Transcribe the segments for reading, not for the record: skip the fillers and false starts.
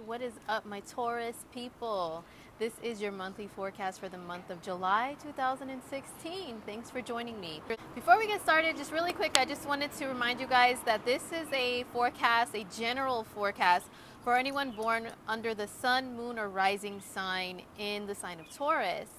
What is up, my Taurus people? This is your monthly forecast for the month of July 2016. Thanks for joining me. Before we get started, just really quick, I just wanted to remind you guys that this is a forecast, a general forecast for anyone born under the sun, moon, or rising sign in the sign of Taurus.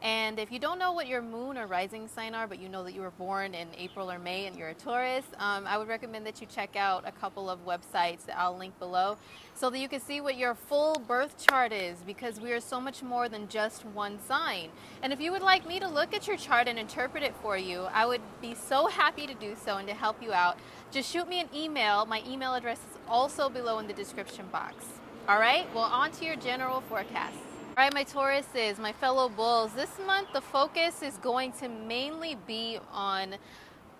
And if you don't know what your moon or rising sign are, but you know that you were born in April or May and you're a Taurus, I would recommend that you check out a couple of websites that I'll link below so that you can see what your full birth chart is, because we are so much more than just one sign. And if you would like me to look at your chart and interpret it for you, I would be so happy to do so and to help you out. Just shoot me an email. My email address is also below in the description box. All right, well, on to your general forecast. All right, my Tauruses, my fellow bulls, this month the focus is going to mainly be on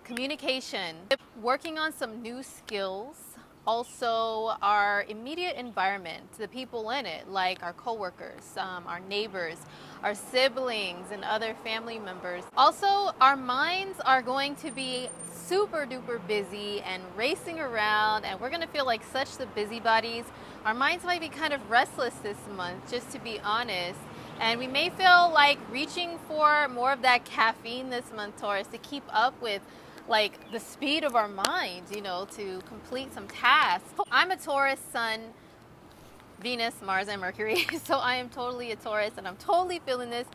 communication, working on some new skills, also our immediate environment, the people in it, like our coworkers, our neighbors, our siblings, and other family members. Also, our minds are going to be super duper busy and racing around, and we're going to feel like such the busybodies. Our minds might be kind of restless this month, just to be honest, and we may feel like reaching for more of that caffeine this month, Taurus, to keep up with like the speed of our minds, you know, to complete some tasks. I'm a Taurus, Sun, Venus, Mars, and Mercury, so I am totally a Taurus, and I'm totally feeling this,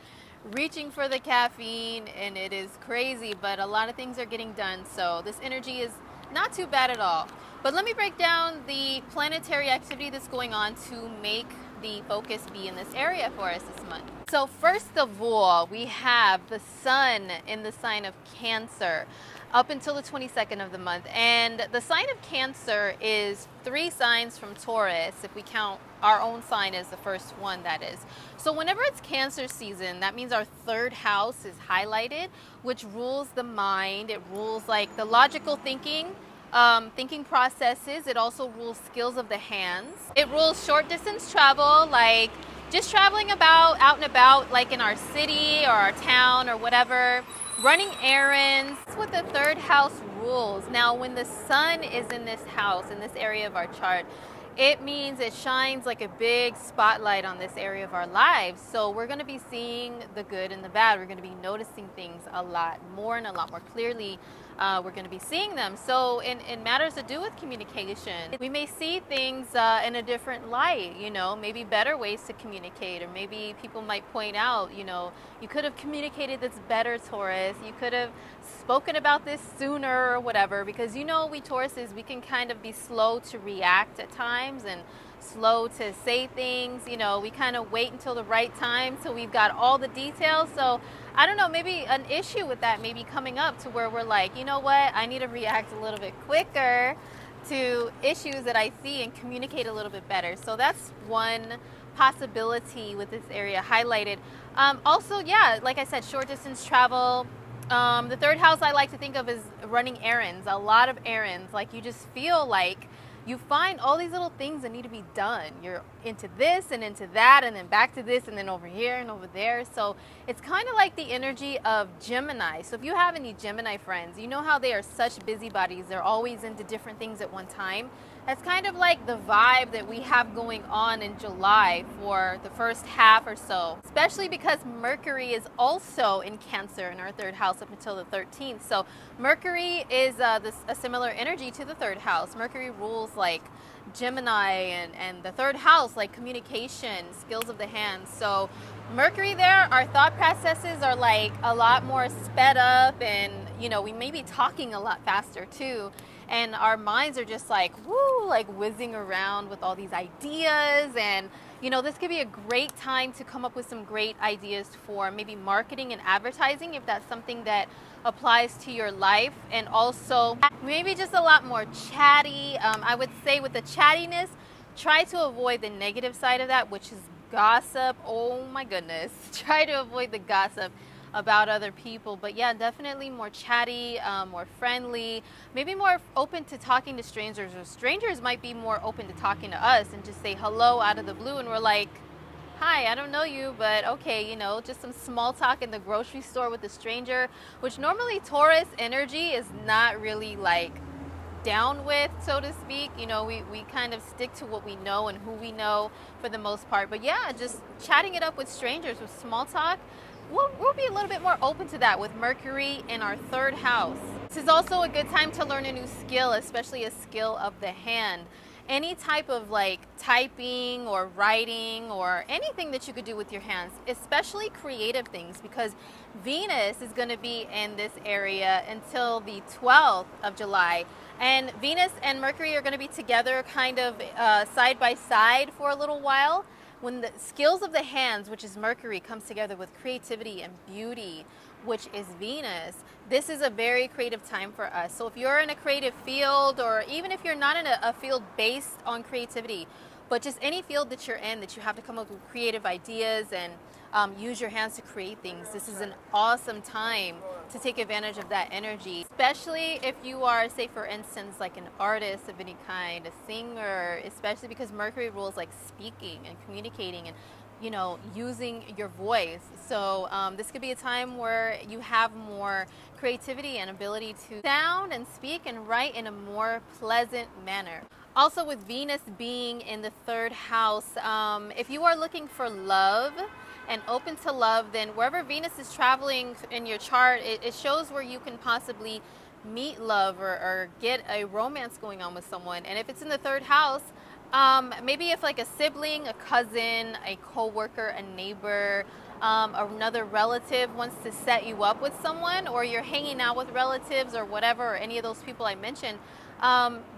reaching for the caffeine, and it is crazy, but a lot of things are getting done, so this energy is not too bad at all. But let me break down the planetary activity that's going on to make the focus be in this area for us this month. So first of all, we have the sun in the sign of Cancer up until the 22nd of the month. And the sign of Cancer is 3 signs from Taurus, if we count our own sign as the first one, that is. So whenever it's Cancer season, that means our 3rd house is highlighted, which rules the mind. It rules like the logical thinking processes. It also rules skills of the hands. It rules short distance travel, like just traveling out and about, like in our city or our town or whatever, running errands. That's what the 3rd house rules. Now, when the sun is in this house, in this area of our chart, it means it shines like a big spotlight on this area of our lives. So we're going to be seeing the good and the bad. We're going to be noticing things a lot more and a lot more clearly. We're going to be seeing them. So in matters to do with communication, we may see things in a different light, you know, maybe better ways to communicate, or maybe people might point out, you know, you could have communicated this better, Taurus. You could have spoken about this sooner or whatever, because, you know, we Tauruses, we can kind of be slow to react at times and slow to say things. You know, we kind of wait until the right time till we've got all the details. So I don't know, maybe an issue with that may be coming up to where we're like, you know what, I need to react a little bit quicker to issues that I see and communicate a little bit better. So that's one possibility with this area highlighted. Also, yeah, like I said, short distance travel. The 3rd house I like to think of as running errands, a lot of errands. Like you just feel like you find all these little things that need to be done. You're into this and into that, and then back to this, and then over here and over there. So it's kind of like the energy of Gemini. So if you have any Gemini friends, you know how they are such busybodies. They're always into different things at one time. That's kind of like the vibe that we have going on in July for the first half or so, especially because Mercury is also in Cancer in our 3rd house up until the 13th. So Mercury is a similar energy to the 3rd house. Mercury rules like Gemini and the 3rd house, like communication, skills of the hands. So Mercury there, our thought processes are like a lot more sped up, and, you know, we may be talking a lot faster too. And our minds are just like, woo, like whizzing around with all these ideas. And, you know, this could be a great time to come up with some great ideas for maybe marketing and advertising, if that's something that applies to your life. And also maybe just a lot more chatty. I would say with the chattiness, try to avoid the negative side of that, which is gossip. Oh my goodness. Try to avoid the gossip about other people. But yeah, definitely more chatty, more friendly, maybe more open to talking to strangers, or strangers might be more open to talking to us and just say hello out of the blue, and we're like, hi, I don't know you, but okay, you know, just some small talk in the grocery store with a stranger, which normally Taurus energy is not really like down with, so to speak. You know, we kind of stick to what we know and who we know for the most part. But yeah, just chatting it up with strangers, with small talk, we'll be a little bit more open to that with Mercury in our third house. This is also a good time to learn a new skill, especially a skill of the hand. Any type of like typing or writing or anything that you could do with your hands, especially creative things, because Venus is going to be in this area until the 12th of July. And Venus and Mercury are going to be together kind of side by side for a little while. When the skills of the hands, which is Mercury, comes together with creativity and beauty, which is Venus, this is a very creative time for us. So if you're in a creative field, or even if you're not in a field based on creativity, but just any field that you're in that you have to come up with creative ideas and use your hands to create things, this is an awesome time to take advantage of that energy, especially if you are, say for instance, like an artist of any kind, a singer, especially because Mercury rules like speaking and communicating and, you know, using your voice. So this could be a time where you have more creativity and ability to sound and speak and write in a more pleasant manner. Also, with Venus being in the third house, if you are looking for love and open to love, then wherever Venus is traveling in your chart, it shows where you can possibly meet love or get a romance going on with someone. And if it's in the third house, maybe if like a sibling, a cousin, a co-worker, a neighbor, another relative wants to set you up with someone, or you're hanging out with relatives or whatever, or any of those people I mentioned,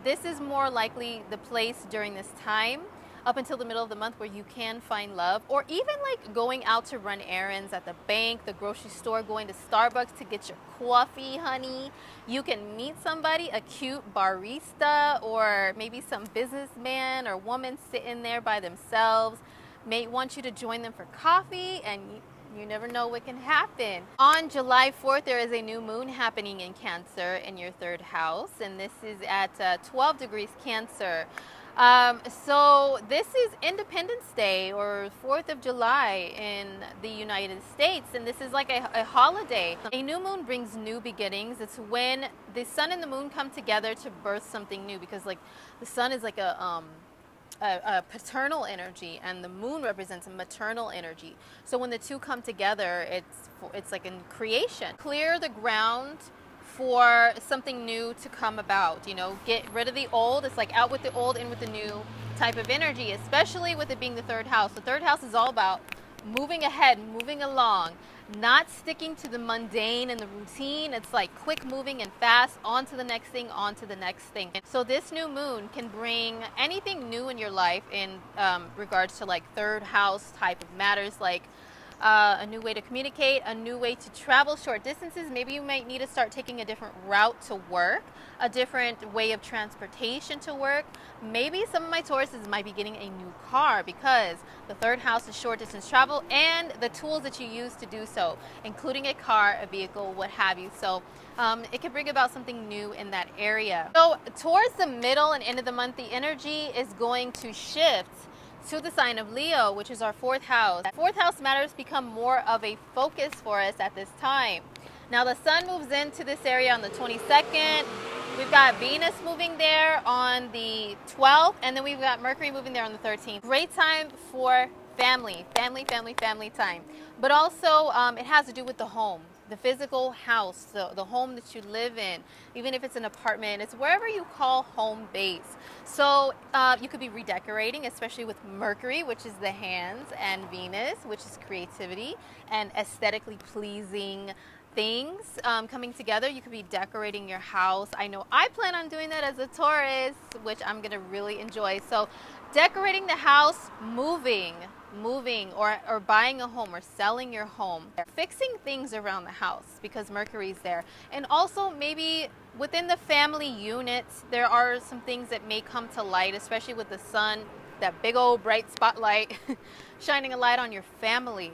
this is more likely the place during this time up until the middle of the month where you can find love, or even like going out to run errands at the bank, the grocery store, going to Starbucks to get your coffee, honey. You can meet somebody, a cute barista, or maybe some businessman or woman sitting there by themselves, may want you to join them for coffee, and you never know what can happen. On July 4th, there is a new moon happening in Cancer in your third house, and this is at 12 degrees Cancer. So this is Independence Day, or 4th of July in the United States, and this is like a holiday. A new moon brings new beginnings. It's when the sun and the moon come together to birth something new, because like the sun is like a paternal energy, and the moon represents a maternal energy. So when the two come together, it's like in creation. Clear the ground for something new to come about, you know, get rid of the old. It's like out with the old, in with the new type of energy, especially with it being the third house. The third house is all about moving ahead, moving along, not sticking to the mundane and the routine. It's like quick moving and fast, on to the next thing, on to the next thing. So this new moon can bring anything new in your life in regards to like third house type of matters, like a new way to communicate, a new way to travel short distances. Maybe you might need to start taking a different route to work, a different way of transportation to work. Maybe some of my Tauruses might be getting a new car, because the third house is short distance travel and the tools that you use to do so, including a car, a vehicle, what have you. So it can bring about something new in that area. So towards the middle and end of the month, the energy is going to shift to the sign of Leo, which is our fourth house. Fourth house matters become more of a focus for us at this time. Now the sun moves into this area on the 22nd. We've got Venus moving there on the 12th, and then we've got Mercury moving there on the 13th. Great time for family time. But also it has to do with the home, the physical house, the home that you live in. Even if it's an apartment, it's wherever you call home base. So you could be redecorating, especially with Mercury, which is the hands, and Venus, which is creativity and aesthetically pleasing things coming together. You could be decorating your house. I know I plan on doing that as a Taurus, which I'm gonna really enjoy. So decorating the house, moving, or buying a home or selling your home, fixing things around the house because Mercury's there. And also maybe within the family units, there are some things that may come to light, especially with the sun, that big old bright spotlight shining a light on your family,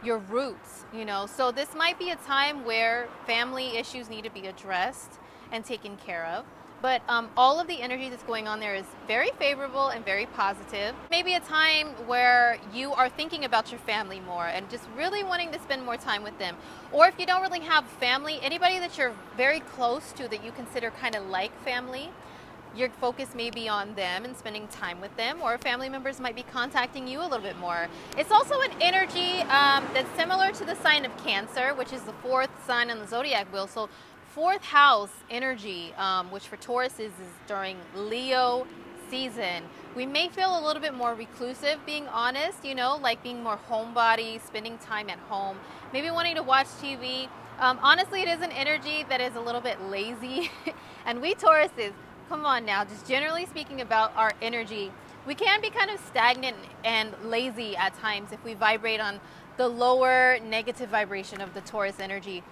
your roots, you know. So this might be a time where family issues need to be addressed and taken care of. But all of the energy that's going on there is very favorable and very positive. Maybe a time where you are thinking about your family more and just really wanting to spend more time with them. Or if you don't really have family, anybody that you're very close to that you consider kind of like family, your focus may be on them and spending time with them, or family members might be contacting you a little bit more. It's also an energy that's similar to the sign of Cancer, which is the fourth sign on the zodiac wheel. So fourth house energy, which for Taurus is during Leo season. We may feel a little bit more reclusive, being honest, you know, like being more homebody, spending time at home, maybe wanting to watch TV. Honestly, it is an energy that is a little bit lazy. And we Tauruses, come on now, just generally speaking about our energy, we can be kind of stagnant and lazy at times if we vibrate on the lower negative vibration of the Taurus energy.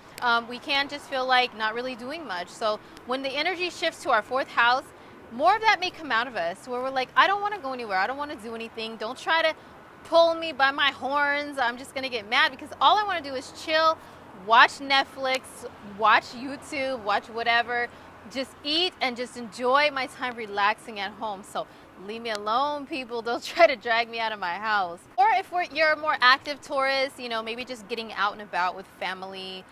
We can just feel like not really doing much. So when the energy shifts to our fourth house, more of that may come out of us, where we're like, I don't want to go anywhere. I don't want to do anything. Don't try to pull me by my horns. I'm just going to get mad, because all I want to do is chill, watch Netflix, watch YouTube, watch whatever, just eat and just enjoy my time relaxing at home. So leave me alone, people. Don't try to drag me out of my house. Or if you're a more active Taurus, you know, maybe just getting out and about with family,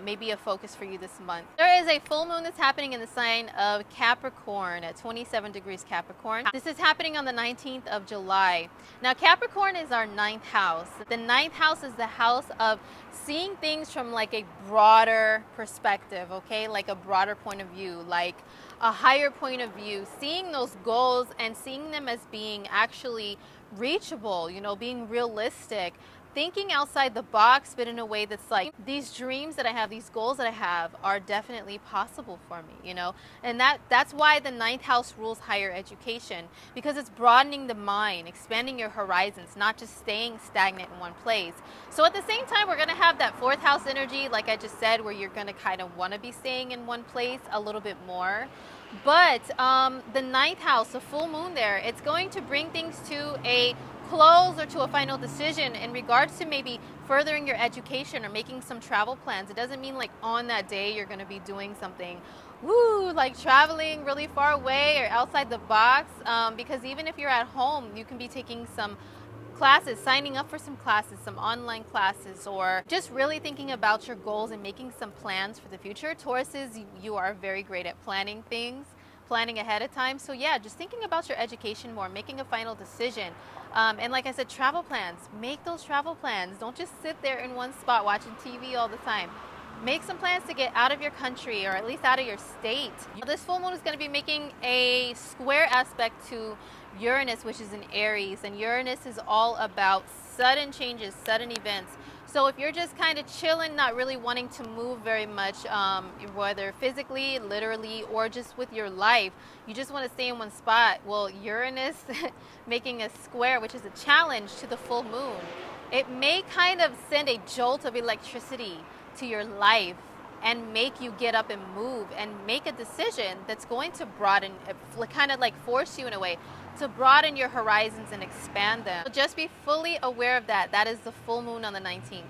maybe a focus for you this month. There is a full moon that's happening in the sign of Capricorn at 27 degrees Capricorn. This is happening on the 19th of July. Now, Capricorn is our ninth house. The ninth house is the house of seeing things from like a broader perspective, okay? Like a broader point of view, like a higher point of view, seeing those goals and seeing them as being actually reachable, you know, being realistic, thinking outside the box, but in a way that's like, these dreams that I have, these goals that I have are definitely possible for me, you know? And that's why the ninth house rules higher education, because it's broadening the mind, expanding your horizons, not just staying stagnant in one place. So at the same time, we're gonna have that fourth house energy, like I just said, where you're gonna kind of wanna be staying in one place a little bit more. But the ninth house, the full moon there, it's going to bring things to a close or to a final decision in regards to maybe furthering your education or making some travel plans. It doesn't mean like on that day you're going to be doing something woo, like traveling really far away or outside the box, because even if you're at home, you can be taking some classes, signing up for some classes, some online classes, or just really thinking about your goals and making some plans for the future. Tauruses, you are very great at planning things, planning ahead of time. So yeah, just thinking about your education more, making a final decision. And like I said, travel plans, make those travel plans. Don't just sit there in one spot watching TV all the time. Make some plans to get out of your country, or at least out of your state. This full moon is going to be making a square aspect to Uranus, which is in Aries, and Uranus is all about sudden changes, sudden events. So if you're just kind of chilling, not really wanting to move very much, whether physically, literally, or just with your life, you just want to stay in one spot. Well, Uranus making a square, which is a challenge to the full moon, it may kind of send a jolt of electricity to your life and make you get up and move and make a decision that's going to broaden, kind of like force you in a way to broaden your horizons and expand them. So just be fully aware of that. That is the full moon on the 19th.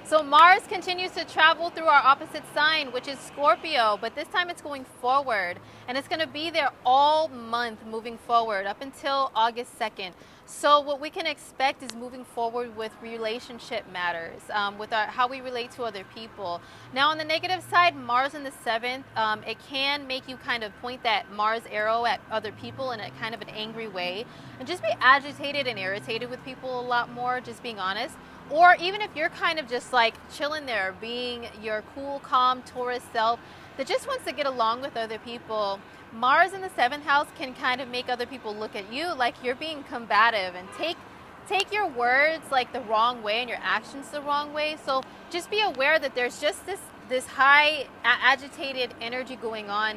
So Mars continues to travel through our opposite sign, which is Scorpio, but this time it's going forward, and it's going to be there all month moving forward up until August 2nd. So what we can expect is moving forward with relationship matters, with how we relate to other people. Now on the negative side, Mars in the 7th, it can make you kind of point that Mars arrow at other people in a kind of an angry way, and just be agitated and irritated with people a lot more, just being honest. Or even if you're kind of just like chilling there, being your cool, calm Taurus self that just wants to get along with other people, Mars in the 7th house can kind of make other people look at you like you're being combative and take your words like the wrong way and your actions the wrong way. So just be aware that there's just this high agitated energy going on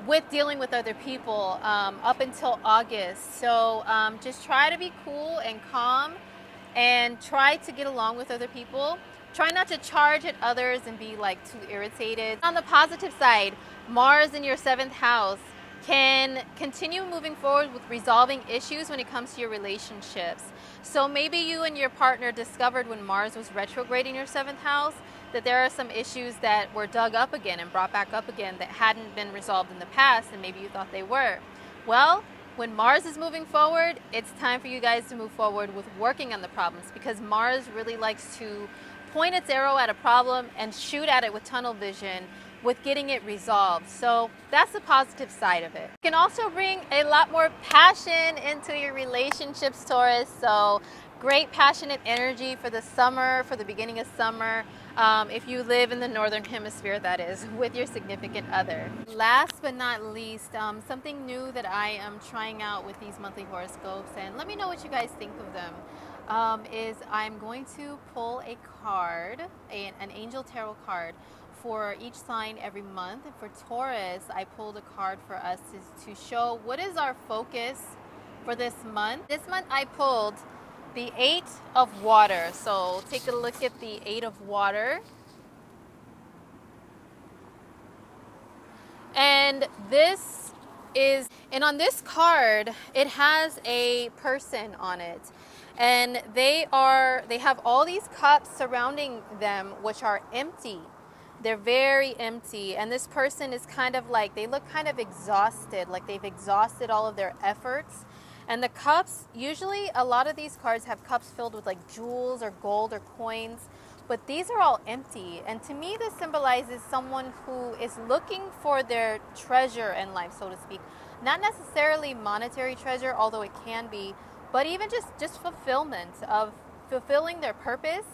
with dealing with other people up until August. So just try to be cool and calm and try to get along with other people. Try not to charge at others and be like too irritated. On the positive side, Mars in your 7th house can continue moving forward with resolving issues when it comes to your relationships. So maybe you and your partner discovered when Mars was retrograding your 7th house that there are some issues that were dug up again and brought back up again that hadn't been resolved in the past, and maybe you thought they were. Well, when Mars is moving forward, it's time for you guys to move forward with working on the problems, because Mars really likes to point its arrow at a problem and shoot at it with tunnel vision with getting it resolved. So that's the positive side of it. You can also bring a lot more passion into your relationships, Taurus. So great passionate energy for the summer, for the beginning of summer. If you live in the northern hemisphere, that is, with your significant other. Last but not least, something new that I am trying out with these monthly horoscopes, and let me know what you guys think of them, is I'm going to pull a card, an angel tarot card, for each sign every month. And for Taurus, I pulled a card for us to show what is our focus for this month. This month I pulled the 8 of water. So take a look at the 8 of water. And on this card, it has a person on it. And they have all these cups surrounding them, which are empty. They're very empty. And this person is kind of like, they look kind of exhausted, like they've exhausted all of their efforts. And the cups, usually a lot of these cards have cups filled with like jewels or gold or coins, but these are all empty. And to me, this symbolizes someone who is looking for their treasure in life, so to speak. Not necessarily monetary treasure, although it can be, but even just fulfillment of fulfilling their purpose.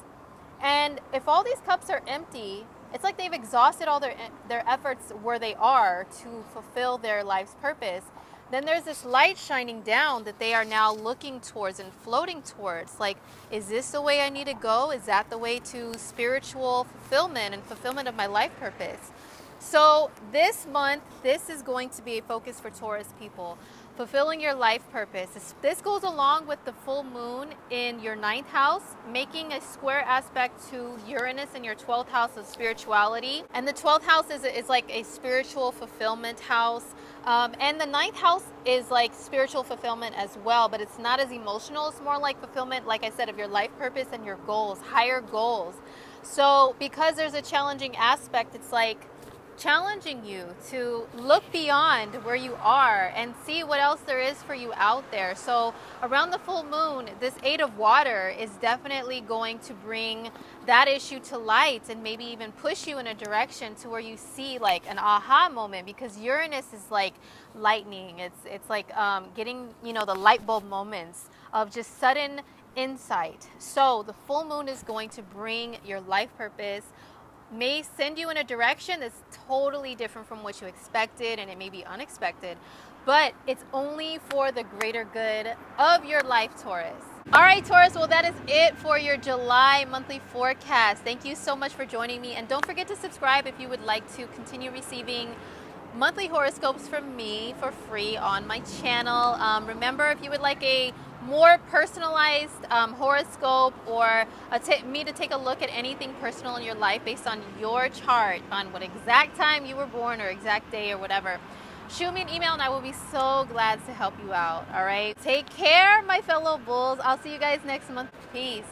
And if all these cups are empty, it's like they've exhausted all their efforts where they are to fulfill their life's purpose. Then there's this light shining down that they are now looking towards and floating towards. Like, is this the way I need to go? Is that the way to spiritual fulfillment and fulfillment of my life purpose? So this month, this is going to be a focus for Taurus people. Fulfilling your life purpose. This goes along with the full moon in your 9th house, making a square aspect to Uranus in your 12th house of spirituality. And the 12th house is like a spiritual fulfillment house. And the 9th house is like spiritual fulfillment as well, but it's not as emotional. It's more like fulfillment, like I said, of your life purpose and your goals, higher goals. So because there's a challenging aspect, it's like challenging you to look beyond where you are and see what else there is for you out there. So around the full moon, this 8 of water is definitely going to bring that issue to light and maybe even push you in a direction to where you see like an aha moment, because Uranus is like lightning. It's like getting, the light bulb moments of just sudden insight. So the full moon is going to bring your life purpose, may send you in a direction that's totally different from what you expected, and it may be unexpected, but it's only for the greater good of your life, Taurus. All right, Taurus, well, that is it for your July monthly forecast. Thank you so much for joining me, and don't forget to subscribe if you would like to continue receiving monthly horoscopes from me for free on my channel. Remember, if you would like a more personalized horoscope, or me to take a look at anything personal in your life based on your chart, on what exact time you were born or exact day or whatever, shoot me an email and I will be so glad to help you out. All right, take care, my fellow bulls. I'll see you guys next month. Peace.